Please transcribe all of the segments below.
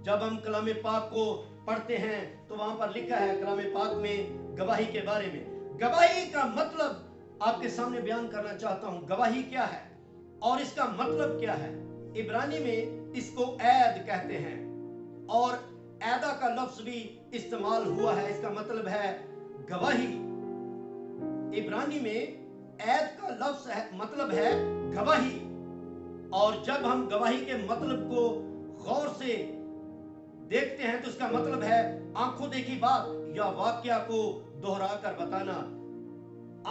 جب ہم کلام پاک کو پڑھتے ہیں تو وہاں پر لکھا ہے کلام پاک میں گواہی کے بارے میں. گواہی کا مطلب آپ کے سامنے بیان کرنا چاہتا ہوں. گواہی کیا ہے اور اس کا مطلب کیا ہے؟ عبرانی میں اس کو عید کہتے ہیں اور عیدہ کا لفظ بھی استعمال ہوا ہے. اس کا مطلب ہے گواہی. عبرانی میں عید کا لفظ مطلب ہے گواہی. اور جب ہم گواہی کے مطلب کو غور سے دیکھتے ہیں تو اس کا مطلب ہے آنکھوں دیکھی بات یا واقعہ کو دہرا کر بتانا.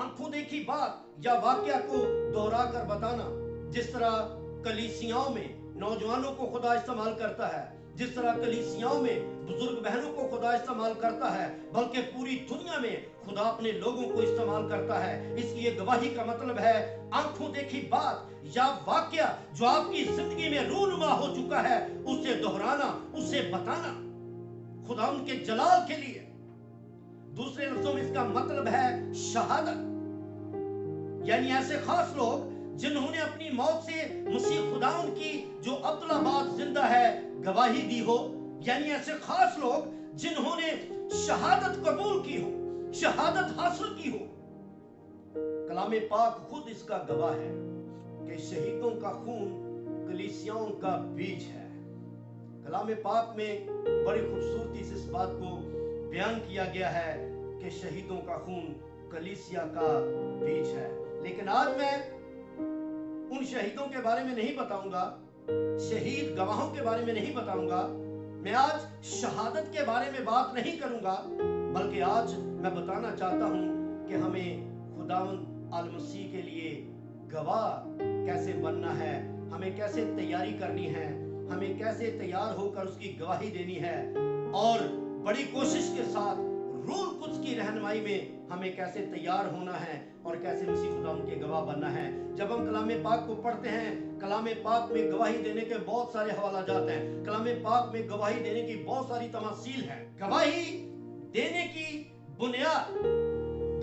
آنکھوں دیکھی بات یا واقعہ کو دہرا کر بتانا. جس طرح کلیسیاؤں میں نوجوانوں کو خدا استعمال کرتا ہے, جس طرح کلیسیاؤں میں بزرگ بہنوں کو خدا استعمال کرتا ہے, بلکہ پوری دنیا میں خدا اپنے لوگوں کو استعمال کرتا ہے. اس لیے گواہی کا مطلب ہے آنکھوں دیکھی بات یا واقعہ جو آپ کی زندگی میں رونما ہو چکا ہے اسے دہرانا, اسے بتانا خدا ان کے جلال کے لیے. دوسرے لفظوں میں اس کا مطلب ہے شہادت, یعنی ایسے خاص لوگ جنہوں نے اپنی موت سے مسیح خداوند کی جو ابدالآباد زندہ ہے گواہی دی ہو. یعنی ایسے خاص لوگ جنہوں نے شہادت قبول کی ہو, شہادت حاصل کی ہو. کلام پاک خود اس کا گواہ ہے کہ شہیدوں کا خون کلیسیاؤں کا بیج ہے. کلام پاک میں بڑی خوبصورتی سے اس بات کو بیان کیا گیا ہے کہ شہیدوں کا خون کلیسیا کا بیج ہے. لیکن آج میں ان شہیدوں کے بارے میں نہیں بتاؤں گا, شہید گواہوں کے بارے میں نہیں بتاؤں گا. میں آج شہادت کے بارے میں بات نہیں کروں گا, بلکہ آج میں بتانا چاہتا ہوں کہ ہمیں خداوند المسیح کے لیے گواہ کیسے بننا ہے, ہمیں کیسے تیاری کرنی ہے, ہمیں کیسے تیار ہو کر اس کی گواہی دینی ہے, اور بڑی کوشش کے ساتھ روح القدس کی رہنمائی میں ہمیں کیسے تیار ہونا ہے اور کیسے مسیح خداوند کے گواہ بننا ہے. جب ہم کلام پاک کو پڑھتے ہیں, کلام پاک میں گواہی دینے کے بہت سارے حوالہ جات ہیں. کلام پاک میں گواہی دینے کی بہت ساری تماثیل ہیں. گواہی دینے کی بنیاد,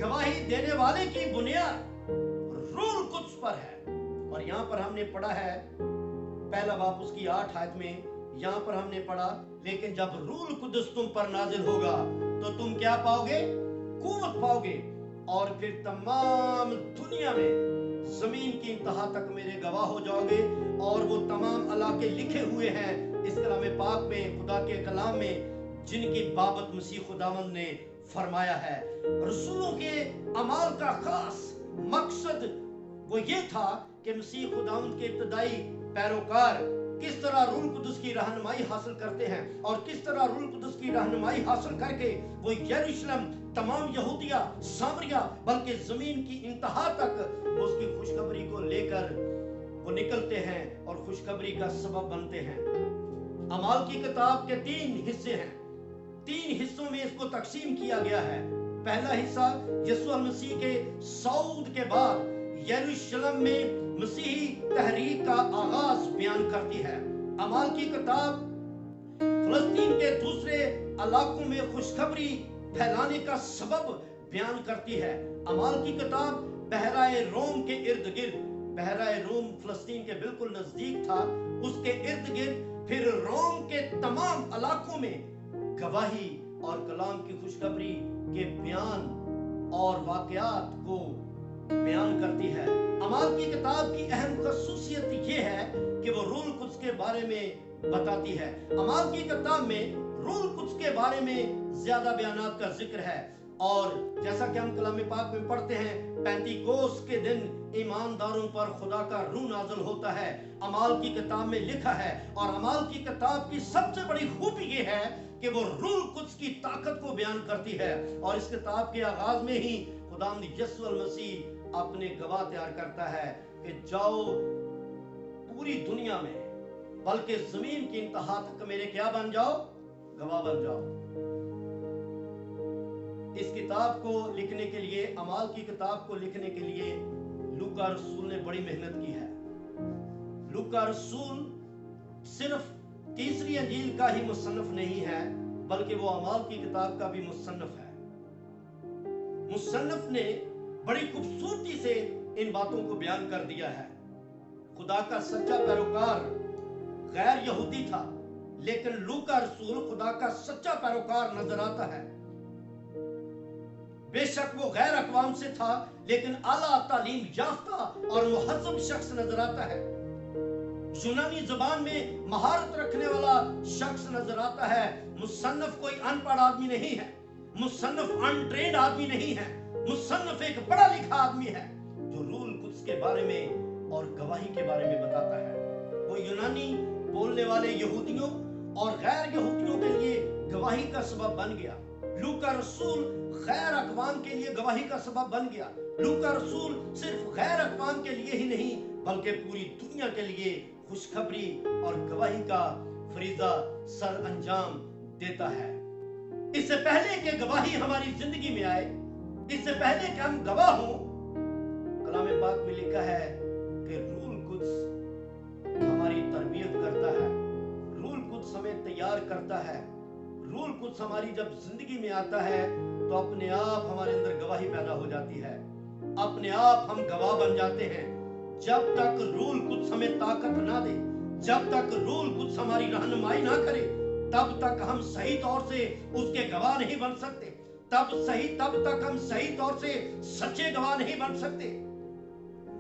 گواہی دینے والے کی بنیاد روح القدس پر ہے. اور یہاں پر ہم نے پڑھا ہے پہلا باب اس کی 8 آیت میں, یہاں پر ہم نے پڑھا لیکن جب روح القدس تم پر نازل ہوگا تو تم کیا پاؤ گے؟ قوت پاؤ گے, اور پھر تمام دنیا میں زمین کی انتہا تک میرے گواہ ہو جاؤ گے. اور وہ تمام علاقے لکھے ہوئے ہیں اس کلام پاک میں, خدا کے کلام میں, جن کی بابت مسیح خداوند نے فرمایا ہے. رسولوں کے اعمال کا خاص مقصد وہ یہ تھا کہ مسیح خداوند کے ابتدائی پیروکار کس طرح روح القدس کی رہنمائی حاصل کرتے ہیں, اور کس طرح روح القدس کی رہنمائی حاصل کر کے وہ یروشلم, تمام یہودیہ, سامریہ, بلکہ زمین کی انتہا تک وہ اس کی خوشخبری کو لے کر وہ نکلتے ہیں اور خوشخبری کا سبب بنتے ہیں. اعمال کی کتاب کے 3 حصے ہیں. 3 حصوں میں اس کو تقسیم کیا گیا ہے. پہلا حصہ یسوع المسیح کے صعود کے بعد یروشلم میں مسیحی تحریک کا آغاز بیان کرتی ہے. اعمال کی کتاب فلسطین کے دوسرے علاقوں میں خوشخبری پھیلانے کا سبب بیان کرتی ہے. اعمال کی کتاب بحیرہ روم کے ارد گرد, بحیرہ روم فلسطین کے بالکل نزدیک تھا, اس کے ارد گرد پھر روم کے تمام علاقوں میں گواہی اور کلام کی خوشخبری کے بیان اور واقعات کو بیان کرتی ہے. اعمال کی کتاب کی اہم خصوصیت یہ ہے کہ وہ روح القدس کے بارے میں بتاتی ہے. اعمال کی کتاب میں روح القدس کے بارے میں زیادہ بیانات کا ذکر ہے, اور جیسا کہ ہم کلام پاک میں پڑھتے ہیں پینتیکوس کے دن ایمانداروں پر خدا کا روح نازل ہوتا ہے. اعمال کی کتاب میں لکھا ہے, اور اعمال کی کتاب کی سب سے بڑی خوبی یہ ہے کہ وہ روح القدس کی طاقت کو بیان کرتی ہے. اور اس کتاب کے آغاز میں ہی خداوند یسوع المسیح اپنے گواہ تیار کرتا ہے کہ جاؤ پوری دنیا میں, بلکہ زمین کی انتہا تک میرے کیا بن جاؤ؟ گواہ بن جاؤ. اس کتاب کو لکھنے کے لیے, اعمال کی کتاب کو لکھنے کے لیے لوکا رسول نے بڑی محنت کی ہے. لوکا رسول صرف تیسری انجیل کا ہی مصنف نہیں ہے, بلکہ وہ اعمال کی کتاب کا بھی مصنف ہے. مصنف نے بڑی خوبصورتی سے ان باتوں کو بیان کر دیا ہے. خدا کا سچا پیروکار غیر یہودی تھا, لیکن لوکا رسول خدا کا سچا پیروکار نظر آتا ہے. بے شک وہ غیر اقوام سے تھا لیکن اعلیٰ تعلیم یافتہ اور مہذب شخص نظر آتا ہے. یونانی زبان میں مہارت رکھنے والا شخص نظر آتا ہے. مصنف کوئی ان پڑھ آدمی نہیں ہے, مصنف انٹرینڈ آدمی نہیں ہے, مصنف ایک پڑھا لکھا آدمی ہے جو روح القدس کے بارے میں اور گواہی کے بارے میں بتاتا ہے. وہ یونانی بولنے والے یہودیوں اور غیر یہودیوں کے لیے گواہی کا سبب بن گیا. لوکا رسول غیر اقوام کے لیے گواہی کا سبب بن گیا. لوکا رسول صرف غیر اقوام کے لیے ہی نہیں بلکہ پوری دنیا کے لیے خوشخبری اور گواہی کا فریضہ سر انجام دیتا ہے. اس سے پہلے کہ گواہی ہماری زندگی میں آئے, اس سے پہلے کہ ہم گواہ ہوں, کلام پاک میں لکھا ہے کہ روح القدس ہماری تربیت کرتا ہے, روح القدس ہمیں تیار کرتا ہے. روح القدس ہماری جب زندگی میں آتا ہے تو اپنے آپ ہمارے اندر گواہی پیدا ہو جاتی ہے, اپنے آپ ہم گواہ بن جاتے ہیں. جب تک روح القدس ہمیں طاقت نہ دے, جب تک روح القدس ہماری رہنمائی نہ کرے, تب تک ہم صحیح طور سے اس کے گواہ نہیں بن سکتے. تب تک ہم صحیح طور سے سچے گواہ نہیں بن سکتے.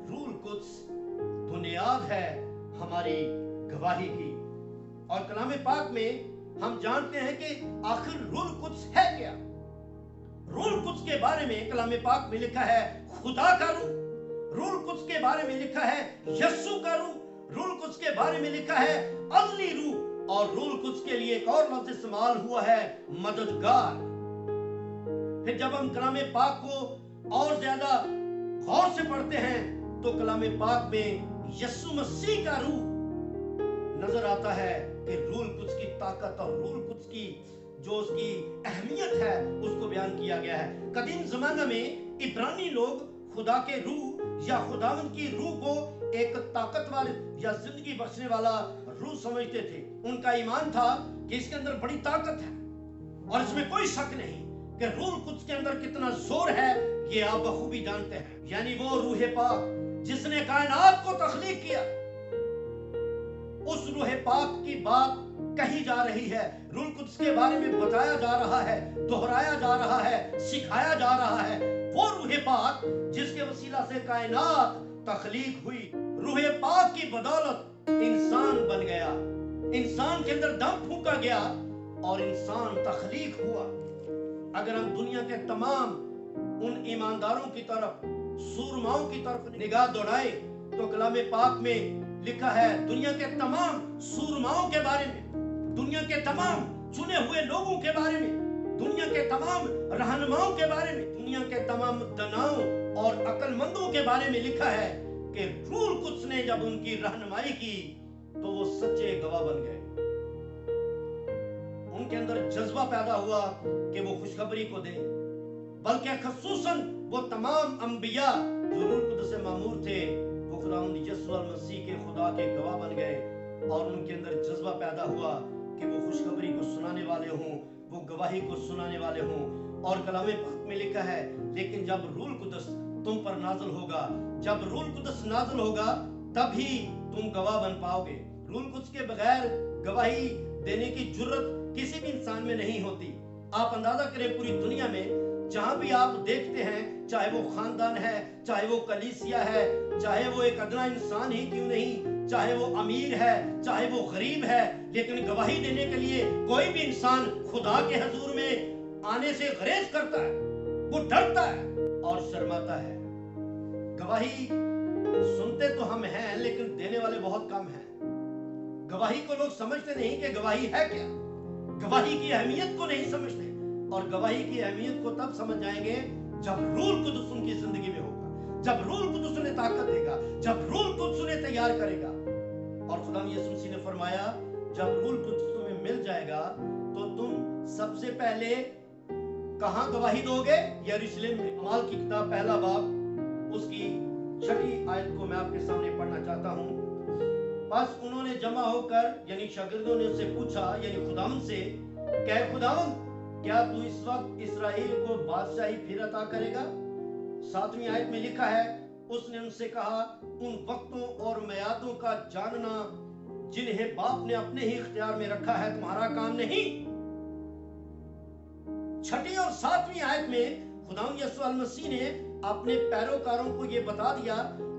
روح القدس بنیاد ہے ہماری گواہی کی. اور کلام پاک میں ہم جانتے ہیں کہ آخر روح القدس ہے کیا. روح القدس کے بارے میں کلام پاک میں لکھا ہے خدا کا روح. روح القدس کے بارے میں لکھا ہے یسوع کا روح. روح القدس کے بارے میں لکھا ہے ازلی روح. اور روح القدس کے لیے ایک اور لفظ استعمال ہوا ہے مددگار. پھر جب ہم کلام پاک کو اور زیادہ غور سے پڑھتے ہیں تو کلام پاک میں یسوع مسیح کا روح نظر آتا ہے کہ روح القدس کی طاقت اور روح القدس کی جو اس کی اہمیت ہے اس کو بیان کیا گیا ہے. قدیم زمانہ میں عبرانی لوگ خدا کے روح یا خداوند کی روح کو ایک طاقتور یا زندگی بخشنے والا روح سمجھتے تھے. ان کا ایمان تھا کہ اس کے اندر بڑی طاقت ہے اور اس میں کوئی شک نہیں کہ روح القدس کے اندر کتنا زور ہے یہ آپ بخوبی جانتے ہیں. یعنی وہ روح پاک جس نے کائنات کو تخلیق کیا, اس روح پاک کی بات کہی جا رہی ہے. روح القدس کے بارے میں بتایا جا رہا ہے, دہرایا جا رہا ہے, سکھایا جا رہا ہے. وہ روح پاک جس کے وسیلہ سے کائنات تخلیق ہوئی. روح پاک کی بدولت انسان بن گیا, انسان کے اندر دم پھونکا گیا اور انسان تخلیق ہوا. اگر ہم دنیا کے تمام ان ایمانداروں کی طرف, سورماؤں کی طرف نگاہ دوڑائیں تو کلام پاک میں لکھا ہے دنیا کے تمام سورماؤں کے بارے میں, دنیا کے تمام چنے ہوئے لوگوں کے بارے میں, دنیا کے تمام رہنماؤں کے بارے میں, دنیا کے تمام دناؤں اور عقل مندوں کے بارے میں لکھا ہے کہ روح القدس نے جب ان کی رہنمائی کی تو وہ سچے گواہ بن گئے. ان کے اندر جذبہ پیدا ہوا کہ وہ خوشخبری کو دیں, بلکہ خصوصاً وہ تمام انبیاء جو روح القدس سے مامور تھے وہ خداوند یسوع المسیح کے خدا کے گواہ بن گئے اور ان کے اندر جذبہ پیدا ہوا کہ وہ خوشخبری کو سنانے والے ہوں, وہ گواہی کو سنانے والے ہوں. اور کلام پاک میں لکھا ہے لیکن جب روح القدس تم پر نازل ہوگا, جب روح القدس نازل ہوگا تب ہی تم گواہ بن پاؤ گے. روح القدس کے بغیر گواہی دینے کی جرت کسی بھی انسان میں نہیں ہوتی. آپ اندازہ کریں پوری دنیا میں جہاں بھی آپ دیکھتے ہیں, چاہے وہ خاندان ہے, چاہے وہ کلیسیا ہے, چاہے وہ ایک ادنا انسان ہی کیوں نہیں, چاہے وہ امیر ہے, چاہے وہ غریب ہے, لیکن گواہی دینے کے لیے کوئی بھی انسان خدا کے حضور میں آنے سے گریز کرتا ہے, وہ ڈرتا ہے اور شرماتا ہے. گواہی سنتے تو ہم ہیں لیکن دینے والے بہت کم ہیں. گواہی کو لوگ سمجھتے نہیں کہ گواہی ہے کیا, گواہی کی اہمیت کو نہیں سمجھتے, اور گواہی کی اہمیت کو تب سمجھ جائیں گے جب روح القدس ان کی زندگی میں ہوگا, جب روح القدس انہیں طاقت دے گا, جب روح القدس انہیں تیار کرے گا. اور خدا یسوع مسیح نے فرمایا جب روح القدس تمہیں مل جائے گا تو تم سب سے پہلے کہاں گواہی دو گے؟ یروشلم میں. اعمال کی کتاب پہلا باب اس کی 6 آیت کو میں آپ کے سامنے پڑھنا چاہتا ہوں. بس انہوں نے جمع ہو کر یعنی شاگردوں نے اس سے پوچھا یعنی خداوند سے کہ اے خداوند کیا تو اس وقت اسرائیل کو بادشاہی پھر عطا کرے گا؟ 7ویں آیت میں لکھا ہے اس نے ان سے کہا ان وقتوں اور میعادوں کا جاننا जिन्हें बाप ने अपने ही इख्तियार में रखा है, तुम्हारा काम नहीं। 6ठी और 7वीं आयत में खुदावंद यीशु मसीह ने अपने पैरोकारों को यह बता दिया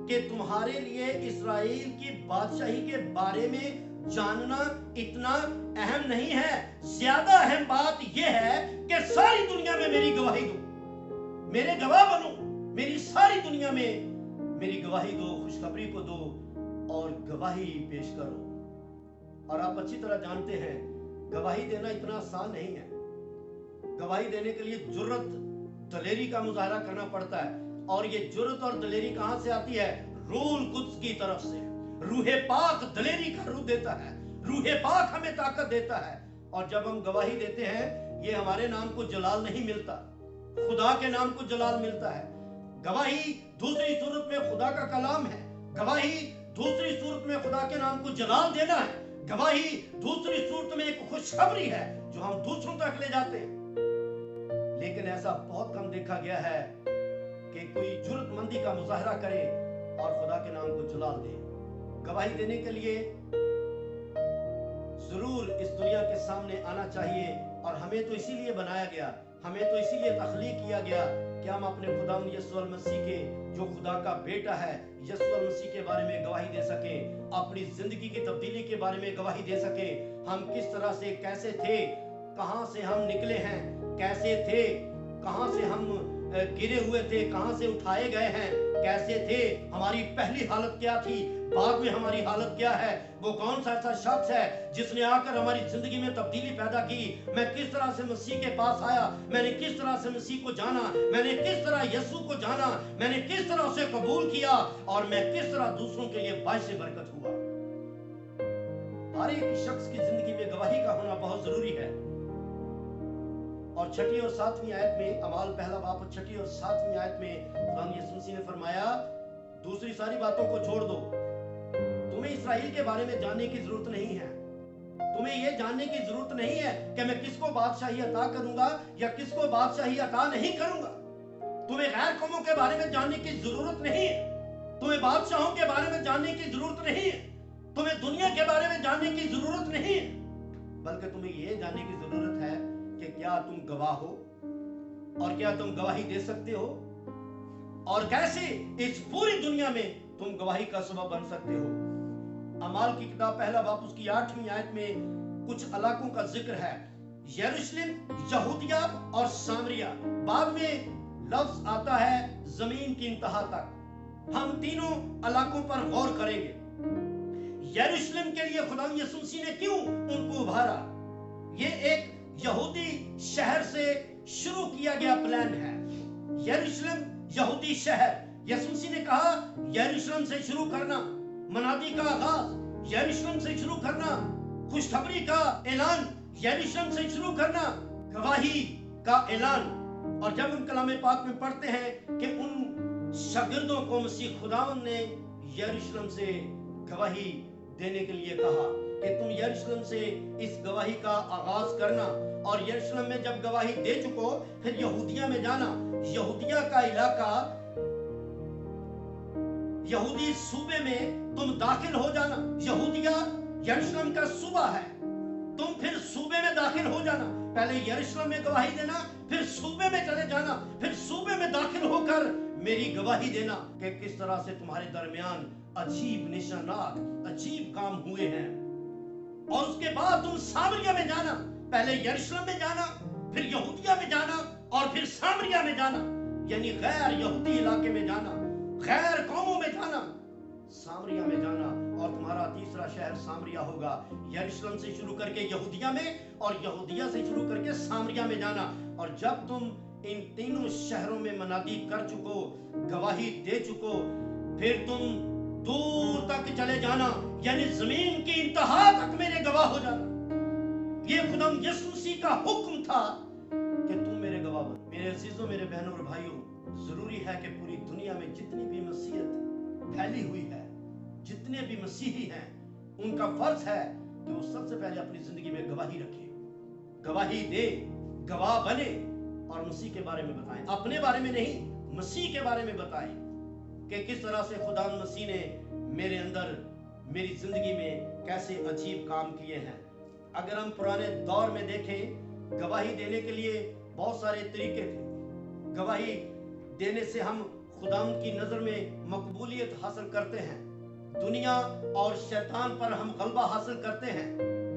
कि तुम्हारे लिए इस्राएल की बादशाही के बारे में जानना इतना अहम नहीं है। ज्यादा अहम बात यह है कि सारी दुनिया में मेरी गवाही दो, मेरे गवाह बनो, मेरी सारी दुनिया में मेरी गवाही दो, खुशखबरी को दो और गवाही पेश करो। और आप अच्छी तरह जानते हैं गवाही देना इतना आसान नहीं है। गवाही देने के लिए जुर्रत, दलेरी का मुजाहरा करना पड़ता है। और ये जुर्रत और दलेरी कहां से आती है? रूह कुद्स की तरफ से। रूहे पाक दलेरी का रूप देता है, रूहे पाक हमें ताकत देता है। और जब हम गवाही देते हैं, ये हमारे नाम को जलाल नहीं मिलता, खुदा के नाम को जलाल मिलता है। गवाही दूसरी सूरत में खुदा का कलाम है, गवाही दूसरी सूरत में खुदा के नाम को जलाल देना है, गवाही दूसरी सूरत में एक खुशखबरी है जो हम दूसरों तक ले जाते हैं। लेकिन ऐसा बहुत कम देखा गया है कि कोई जुर्रतमंदी का मुजाहरा करे और खुदा के नाम को जलाल दे। गवाही देने के लिए जरूर इस दुनिया के सामने आना चाहिए। और हमें तो इसीलिए बनाया गया, हमें तो इसीलिए तख्लीक किया गया कि हम अपने खुदावंद यीशु मसीह के, जो खुदा का बेटा है, यीशु मसीह के बारे में गवाही दे सकें, अपनी जिंदगी की तब्दीली के बारे में गवाही दे सकें। हम किस तरह से, कैसे थे, कहां से हम निकले हैं, कैसे थे, कहां से हम गिरे हुए थे, कहां से उठाए गए हैं, कैसे थे, हमारी पहली हालत क्या थी, बाद में हमारी हालत क्या है। वो कौन सा ऐसा शख्स है जिसने आकर हमारी जिंदगी में तब्दीली पैदा की। मैं किस तरह से मसीह के पास आया, मैंने किस तरह से मसीह को जाना, मैंने किस तरह यीशु को जाना, मैंने किस तरह उसे कबूल किया और मैं किस तरह दूसरों के लिए बाइस बरकत हुआ। हर एक शख्स की जिंदगी में गवाही का होना बहुत जरूरी है। और 6ठी और 7वीं आयत में, अमाल पहला बाब 6ठी और 7वीं आयत में खुदावंद यीशु मसीह ने फरमाया, दूसरी सारी बातों को छोड़ दो, तुम्हें इस्राएल के बारे में जानने की जरूरत नहीं है। तुम्हें यह जानने की जरूरत नहीं है कि मैं किसको बादशाही अता करूंगा या किसको बादशाही अता नहीं करूंगा। तुम्हें गैर कौमों के बारे में जानने की जरूरत नहीं है, तुम्हें बादशाहों के बारे में जानने की जरूरत नहीं है, तुम्हें दुनिया के बारे में जानने की जरूरत नहीं है, बल्कि तुम्हें यह जानने की जरूरत है कि क्या तुम गवाह हो और क्या तुम गवाही दे सकते हो, और कैसे इस पूरी दुनिया में तुम गवाही का सबब बन सकते हो। अमाल की किताब पहला बाब उसकी 8वीं आयत में कुछ इलाकों का जिक्र है, यरूशलेम, यहूदिया और सामरिया। बाद में लफ्ज आता है जमीन की इंतहा तक। हम तीनों इलाकों पर गौर करेंगे। यरूशलेम के लिए खुदा यीशु मसीह ने क्यों उनको उभारा? ये एक यहूदी शहर से शुरू किया गया प्लान है। यरूशलेम यहूदी शहर, यीशु मसीह ने कहा यरूशलेम से शुरू करना, मनादी का आगाज यरूशलेम से शुरू करना, खुशखबरी का ऐलान यरूशलेम से शुरू करना, गवाही का ऐलान। और जब हम कलाम पाक में पढ़ते हैं कि उन शागिर्दों को मसीह खुदावंद ने यरूशलेम से गवाही देने के लिए कहा कि तुम यरूशलेम से इस गवाही का आगाज करना, और यरूशलेम में जब गवाही दे चुको फिर यहूदिया में जाना। यहूदिया का इलाका, यहूदी सूबे में तुम दाखिल हो जाना। यहूदिया यरूशलेम का सूबा है, तुम फिर सूबे में दाखिल हो जाना। पहले यरूशलेम में गवाही देना, फिर सूबे में चले जाना, फिर सूबे में दाखिल होकर मेरी गवाही देना कि किस तरह से तुम्हारे दरमियान अजीब निशानात, अजीब काम हुए हैं। और उसके बाद तुम सामरिया में जाना, पहले यरूशलेम में जाना, फिर यहूदिया में जाना और फिर सामरिया में जाना, यानी गैर यहूदी इलाके में जाना, गैर कौमों में जाना, सामरिया में जाना। और तुम्हारा तीसरा शहर सामरिया होगा। यरूशलेम से शुरू करके यहूदिया में और यहूदिया से शुरू करके सामरिया में जाना। और जब तुम इन तीनों शहरों में मनादी कर चुको, गवाही दे चुको, फिर तुम दूर तक चले जाना, यानी जमीन की इंतहा तक मेरे गवाह हो जाना। ये खुदावंद यीशु मसीह का हुक्म था कि तुम मेरे गवाह बनो। मेरे अजीजों, मेरे बहनों और भाइयों, जरूरी है कि पूरी दुनिया में जितनी भी मसीहत फैली हुई है, जितने भी मसीही हैं, उनका फर्ज है कि वो सबसे पहले अपनी जिंदगी में गवाही रखें, गवाही दे, गवाह बने और मसीह के बारे में बताएं। अपने बारे में नहीं, मसीह के बारे में बताएं कि किस तरह से खुदा मसीह ने मेरे अंदर मेरी जिंदगी में कैसे अजीब काम किए हैं। अगर हम पुराने दौर में देखें, गवाही देने के लिए बहुत सारे तरीके थे। गवाही देने से हम खुदावंद की नजर में मकबूलियत हासिल करते हैं, दुनिया और शैतान पर हम गलबा हासिल करते हैं,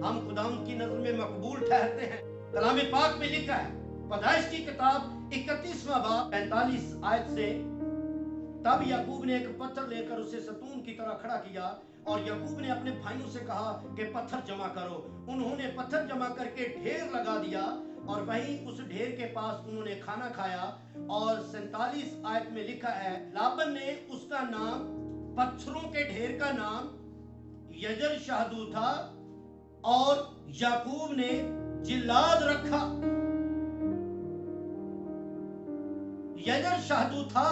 हम खुदावंद की नजर में मकबूल ठहरते हैं। कलाम पाक में लिखा है, पैदाइश की किताब 31वां बाब 45 आयत से, तब याकूब ने एक पत्थर लेकर उसे सतून की तरह खड़ा किया और याकूब ने अपने भाइयों से कहा कि पत्थर जमा करो। उन्होंने पत्थर जमा करके ढेर लगा दिया और वहीं उस ढेर के पास उन्होंने खाना खाया। और 47 आयत में लिखा है, लाबन ने उसका नाम, पत्थरों के ढेर का नाम यजर शाहदू था और याकूब ने जिलाद रखा। यजर शाहदू था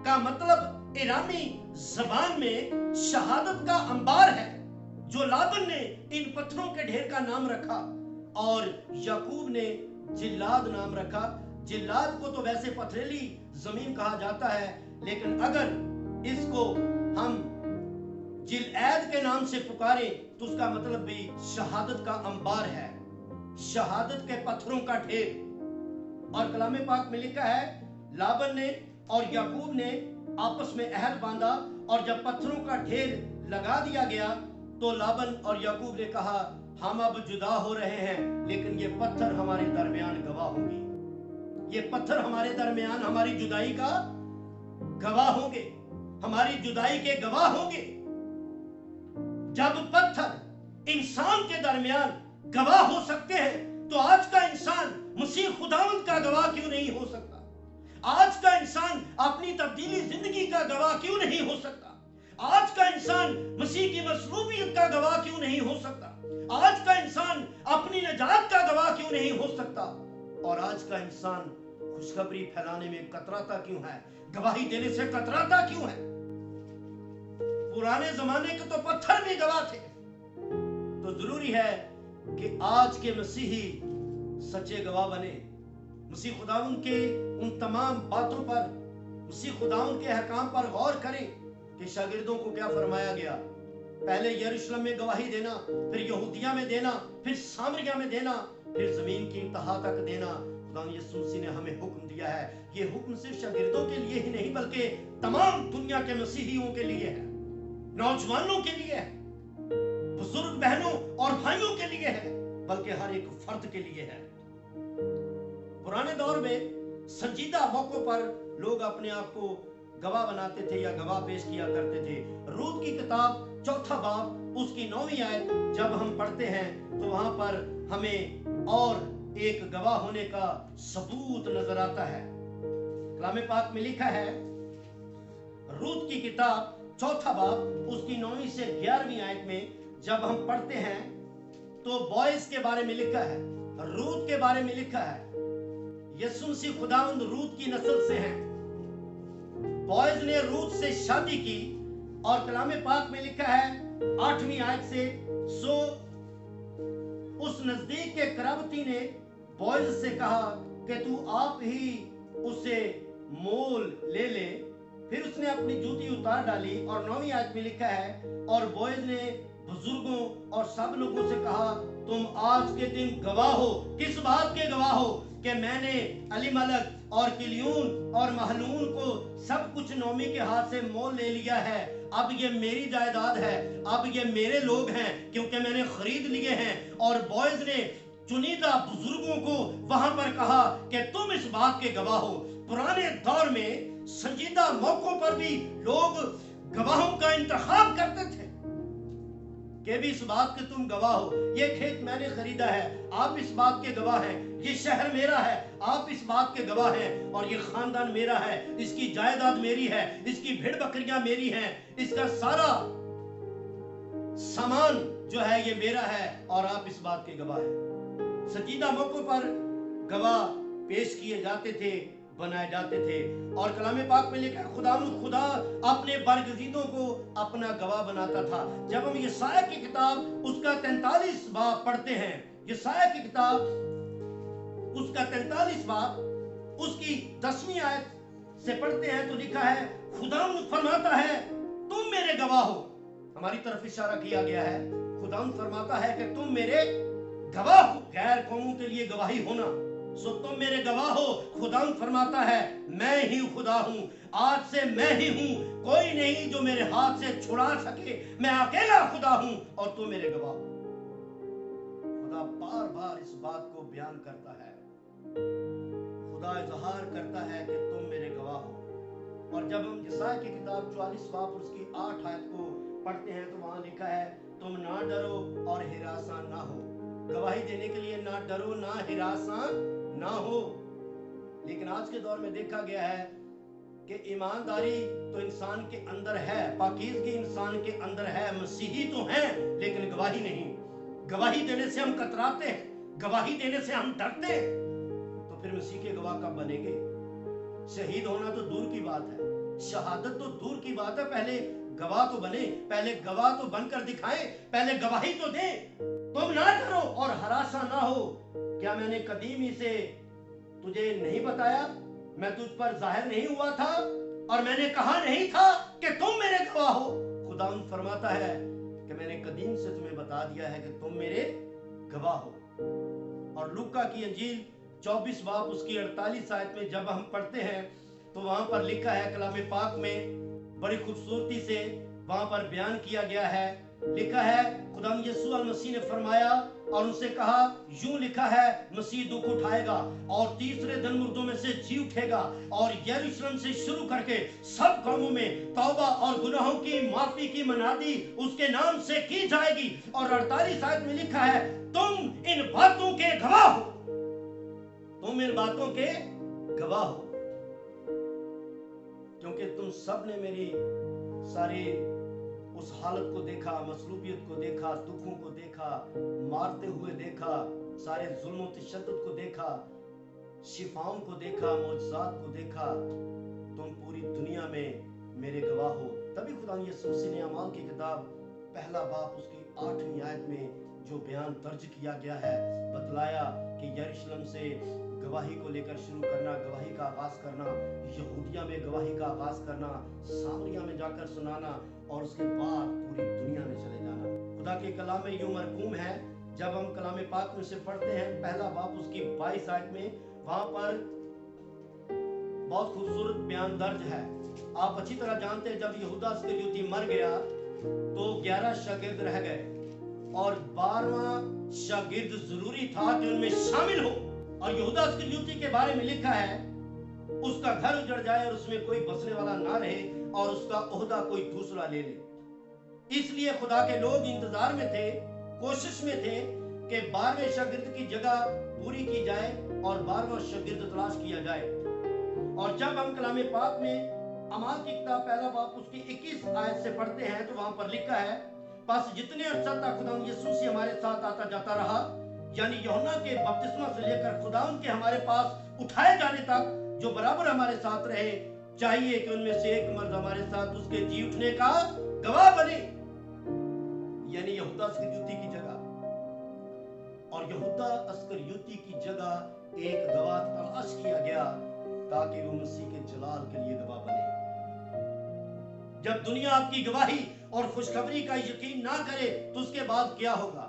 का मतलब ईरानी जबान में शहादत का अंबार है, जो लाबन ने इन पत्थरों के ढेर का नाम रखा और याकूब ने जिलाद नाम रखा। जिलाद को तो वैसे पथरीली जमीन कहा जाता है, लेकिन अगर इसको हम जिलऐद के नाम से पुकारें तो उसका मतलब भी शहादत का अंबार है, शहादत के पत्थरों का ढेर। और कलाम पाक में लिखा है, लाबन ने और याकूब ने आपस में अहद बांधा और जब पत्थरों का ढेर लगा दिया गया तो लाबन और याकूब ने कहा, हम अब जुदा हो रहे हैं, लेकिन ये पत्थर हमारे दरमियान गवाह होंगे। ये पत्थर हमारे दरमियान हमारी जुदाई का गवाह होंगे, हमारी जुदाई के गवाह होंगे। जब पत्थर इंसान के दरमियान गवाह हो सकते हैं तो आज का इंसान मसीह खुदावंद का गवाह क्यों नहीं हो सकता? आज का इंसान अपनी तब्दीली जिंदगी का गवाह क्यों नहीं हो सकता? आज का इंसान मसीह की मसलूबियत का गवाह क्यों नहीं हो सकता? आज का इंसान अपनी नजात का गवाह क्यों नहीं हो सकता? और आज का इंसान खुशखबरी फैलाने में कतराता क्यों है? गवाही देने से कतराता क्यों है? पुराने जमाने के तो पत्थर भी गवाह थे, तो जरूरी है कि आज के मसीही सच्चे गवाह बने। मसीह खुदावंद के उन तमाम बातों पर, मसीह खुदावंद के अहकाम पर गौर करें कि शागिर्दों को क्या फरमाया गया। पहले यरूशलेम में गवाही देना, फिर यहूदिया में देना, फिर सामरिया में देना, फिर जमीन की इंतहा तक देना। खुदावंद यीशु मसीह ने हमें हुक्म दिया है। ये हुक्म सिर्फ शागिर्दों के लिए ही नहीं बल्कि तमाम दुनिया के मसीहियों के लिए है, नौजवानों के लिए है, बुजुर्ग बहनों और भाइयों के लिए है, बल्कि हर एक फर्द के लिए है। पुराने दौर में संजीदा मौकों पर लोग अपने आप को गवाह बनाते थे या गवाह पेश किया करते थे। रूत की किताब 4 बाब उसकी 9वीं आयत जब हम पढ़ते हैं तो वहां पर हमें और एक गवाह होने का सबूत नजर आता है। कलाम पाक में लिखा है, रूत की किताब 4 बाब उसकी 9वीं से 11वीं आयत में जब हम पढ़ते हैं तो बॉयज के बारे में लिखा है, रूत के बारे में लिखा है। यीशु मसीह खुदावंद रूत की नस्ल से हैं। बॉयज ने रूत से शादी की और कलाम पाक में लिखा है 8वीं आयत से, सो उस नजदीक के करावती ने बॉयज से कहा कि तू आप ही उसे मोल ले ले। फिर उसने अपनी जूती उतार डाली। और 9वीं आयत में लिखा है, और बॉयज ने बुजुर्गों और सब लोगों से कहा, तुम आज के दिन गवाह हो। किस बात के गवाह हो? कि मैंने अलीमलक और किलियून और महलून को सब कुछ नोमी के हाथ से मोल ले लिया है। अब ये मेरी जायदाद है, अब ये मेरे लोग हैं, क्योंकि मैंने खरीद लिए हैं। और बॉयज ने चुनिंदा बुजुर्गों को वहां पर कहा कि तुम इस बात के गवाह हो। पुराने दौर में संजीदा मौकों पर भी लोग गवाहों का इंतखाब करते थे कि भी इस बात के तुम गवाह हो। ये खेत मैंने खरीदा है, आप इस बात के गवाह हैं। ये शहर मेरा है, आप इस बात के गवाह हैं। और ये खानदान मेरा है, इसकी जायदाद मेरी है, इसकी भेड़ बकरियां मेरी हैं, इसका सारा सामान जो है ये मेरा है और आप इस बात के गवाह हैं। संजीदा मौकों पर गवाह पेश किए जाते थे, बनाए जाते थे। और कलाम पाक में लिखा है, खुदा अपने बरगजीदों को अपना गवाह बनाता था। जब हम यशायाह की किताब उसका 43 बाब पढ़ते हैं, यशायाह की किताब उसका 43 बाब उसकी 10वीं आयत से पढ़ते हैं तो लिखा है, खुदा फरमाता है, तुम मेरे गवाह हो। हमारी तरफ इशारा किया गया है। खुदावंद फरमाता है कि तुम मेरे गवाह हो। गैर कौमों के लिए गवाही होना, सो तुम मेरे गवाह हो। खुदावंद फरमाता है मैं ही खुदा हूं, आज से मैं ही हूं, कोई नहीं जो मेरे हाथ से छुड़ा सके। मैं अकेला खुदा हूं और तुम मेरे गवाह हो। खुदा बार बार इस बात को बयान करता है, खुदा इजहार करता है कि तुम मेरे गवाह हो। और जब हम यशायाह की किताब 44 बाब उसकी 8 आयत को पढ़ते हैं तो वहां लिखा है तुम ना डरो और हिरासा ना हो। गवाही देने के लिए ना डरो ना हिरासा ना हो। लेकिन आज के दौर में देखा गया है कि ईमानदारी तो इंसान के अंदर है, पाकीज़गी इंसान के अंदर है, मसीही तो हैं लेकिन गवाही नहीं। गवाही देने से हम कतराते हैं, गवाही देने से हम डरते हैं, तो फिर मसीह के गवाह कब बनेंगे? शहीद होना तो दूर की बात है, शहादत तो दूर की बात है, पहले गवाह तो बने, पहले गवाह तो बनकर दिखाएं, पहले गवाही तो दें। तुम ना डरो और हरासा ना हो। क्या मैंने कदीम ही से तुझे नहीं बताया? मैं तुझ पर जाहिर नहीं हुआ था और मैंने कहा नहीं था कि तुम मेरे गवाह हो? खुदावंद फरमाता है कि मैंने कदीम से तुम्हें बता दिया है कि तुम मेरे गवाह हो। और लूका की इंजील 24 बाब उसकी 48 आयत में जब हम पढ़ते हैं तो वहां पर लिखा है, कलाम पाक में बड़ी खूबसूरती से वहां पर बयान किया गया है। लिखा है खुदावंद यीशु अल मसीह ने फरमाया और उनसे कहा, यूं लिखा है मसीह दुख उठाएगा और तीसरे दिन मुर्दों में से जी उठेगा और यरूशलेम से शुरू करके सब कौमों में तौबा और गुनाहों की माफी की मनादी उसके नाम से की जाएगी। और 48 आयत में लिखा है तुम इन बातों के गवाह हो, तुम इन बातों के गवाह हो, क्योंकि तुम सब ने मेरी सारी उस हालत को देखा, मसलूबियत को देखा, दुखों को देखा, मारते हुए देखा, सारे जुल्म और तशद्दुद को देखा, शिफाओं को देखा, मौजज़ात को देखा। तुम पूरी दुनिया में मेरे गवाह हो। तभी खुदा यीशु मसीह ने अमाल की किताब पहला बाब उसकी 8वीं आयत में जो बयान दर्ज किया गया है, बतलाया कि यरूशलेम से गवाही को लेकर शुरू करना, गवाही का आगाज करना, यहूदिया में गवाही का आगाज करना, सामरिया में जाकर सुनाना और उसके बाद पूरी दुनिया में चले जाना। खुदा के कलाम में यूं मरकूम है, जब हम कलाम पाक में से पढ़ते हैं पहला बाब उसकी 22 आयत में, वहां पर बहुत खूबसूरत बयान दर्ज है। आप अच्छी तरह जानते हैं जब यहूदा इस्करियोती मर गया तो 11 शागिर्द रह गए और 12वां शागिर्द जरूरी था कि उनमें शामिल हो। और यहूदा इस्करियोती के बारे में लिखा है उसका घर उजड़ जाए और उसमें कोई बसने वाला ना रहे और उसका ओहदा कोई दूसरा ले ले। इसलिए खुदा के लोग इंतजार में थे, कोशिश में थे कि 12वें शागिर्द की जगह पूरी की जाए और 12वां शागिर्द तलाश किया जाए। और जब हम कलाम पाक में अमाल की किताब पहला बाब उसकी 21 आयत से पढ़ते हैं तो वहां पर लिखा है, बस जितने अरसा तक खुदा यीशु मसीह हमारे साथ आता जाता रहा, यानी यूहन्ना के बपतिस्मा से लेकर खुदा के हमारे पास उठाए जाने तक जो बराबर हमारे साथ रहे, चाहिए कि उनमें से एक मर्द हमारे साथ उसके जी उठने का गवाह बने, यानी यहूदा इस्करियोती की जगह। और यहूदा इस्करियोती की जगह एक गवाह तलाश किया गया ताकि वो मसीह के जलाल के लिए गवाह बने। जब दुनिया आपकी गवाही और खुशखबरी का यकीन ना करे तो उसके बाद क्या होगा?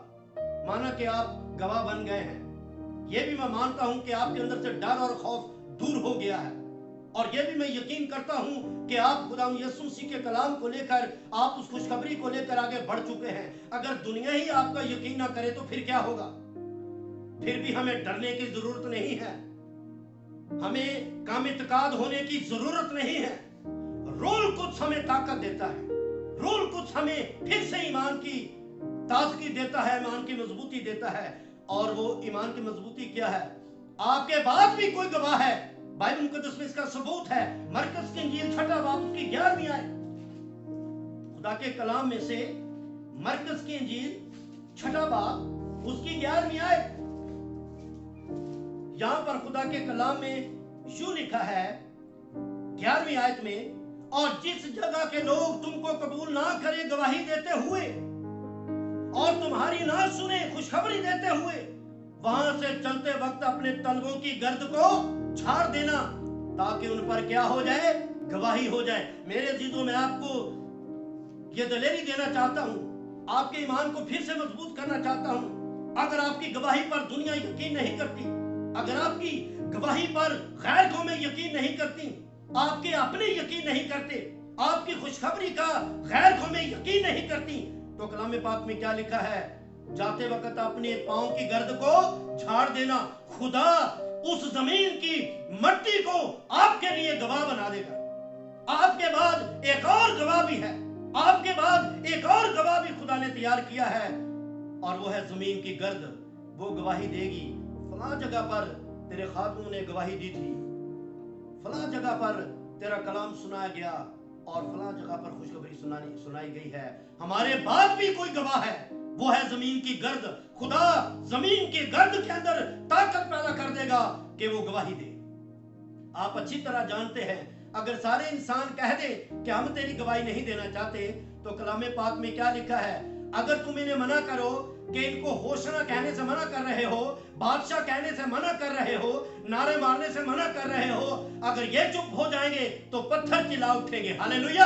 माना कि आप गवाह बन गए हैं, यह भी मैं मानता हूं कि आपके अंदर से डर और खौफ दूर हो गया है, और यह भी मैं यकीन करता हूं कि आप खुदा यीशु मसीह के कलाम को लेकर, आप उस खुशखबरी को लेकर आगे बढ़ चुके हैं। अगर दुनिया ही आपका यकीन ना करे तो फिर क्या होगा? फिर भी हमें डरने की जरूरत नहीं है, हमें कामितकाद होने की जरूरत नहीं है। रोल कुछ हमें ताकत देता है, रोल कुछ हमें फिर से ईमान की ताजगी देता है, ईमान की मजबूती देता है। और वो ईमान की मजबूती क्या है? आपके बाद भी कोई गवाह है, बाइबल मुकद्दस में इसका सबूत है। मरकस की इंजील 6 बाब उसकी 11वीं आयत, खुदा के कलाम में से मरकस की इंजील 6 बाब उसकी 11वीं आयत, यहां पर खुदा के कलाम में यूं लिखा है 11वीं आयत में, और जिस जगह के लोग तुमको कबूल ना करें गवाही देते हुए और तुम्हारी ना सुने खुशखबरी देते हुए, वहां से चलते वक्त अपने तलवों की गर्द को झाड़ देना ताकि उन पर क्या हो जाए? गवाही हो जाए। मेरे अजीजों, मैं आपको ये दलेरी देना चाहता हूँ, आपके ईमान को फिर से मजबूत करना चाहता हूँ। अगर आपकी गवाही पर दुनिया यकीन नहीं करती, अगर आपकी गवाही पर गैर कौमें यकीन नहीं करती, आपके अपने यकीन नहीं करते, आपकी खुशखबरी का गैर कौमें यकीन नहीं करती, तो कलाम पाक में क्या लिखा है? जाते वक्त अपने पांव की गर्द को झाड़ देना, खुदा उस जमीन की मट्टी को आपके लिए गवाह बना देगा। आपके बाद एक और गवाह भी है, आपके बाद एक और गवाह भी खुदा ने तैयार किया है, और वो है जमीन की गर्द। वो गवाही देगी, फलां जगह पर तेरे खातून ने गवाही दी थी, फलां जगह पर तेरा कलाम सुनाया गया, और फलां जगह पर खुशखबरी सुनाई गई है। हमारे बाद भी कोई गवाह है, वो है जमीन की गर्द। खुदा जमीन की गर्द के अंदर ताकत पैदा कर देगा कि वो गवाही दे। आप अच्छी तरह जानते हैं, अगर सारे इंसान कह दे कि हम तेरी गवाही नहीं देना चाहते, तो कलाम पाक में क्या लिखा है? अगर तुम इन्हें मना करो कि इनको होशना कहने से मना कर रहे हो, बादशाह कहने से मना कर रहे हो, नारे मारने से मना कर रहे हो, अगर ये चुप हो जाएंगे तो पत्थर चिल्ला उठेंगे। हालेलुया,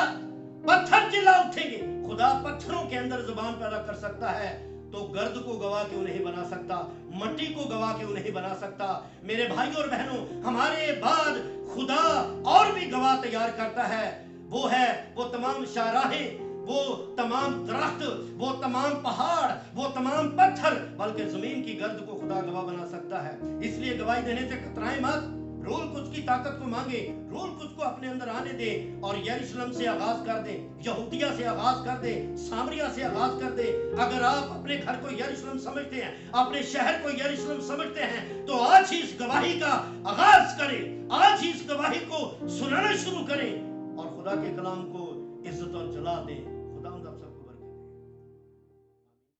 पत्थर चिल्ला उठेंगे। खुदा पत्थरों के अंदर जुबान पैदा कर सकता है, तो गर्द को गवाह क्यों नहीं बना सकता? मट्टी को गवाह क्यों नहीं बना सकता? मेरे भाई और बहनों, हमारे बाद खुदा और भी गवाह तैयार करता है। वो है वो तमाम शाहराहें, वो तमाम दरख्त, वो तमाम पहाड़, वो तमाम पत्थर, बल्कि जमीन की गर्द को खुदा गवाह बना सकता है। इसलिए गवाही देने से कतराएं मत। रूल कुछ की ताकत को मांगे, रूल कुछ को अपने अंदर आने दे, और यरूशलेम से आगाज कर दे, यहूदिया से आगाज कर दे, सामरिया से आगाज कर दे। अगर आप अपने घर को यरूशलेम समझते हैं, अपने शहर को यरूशलेम समझते हैं, तो आज ही इस गवाही का आगाज करें, आज ही इस गवाही को सुनाना शुरू करें, और खुदा के कलाम को इज्जत और जला दें।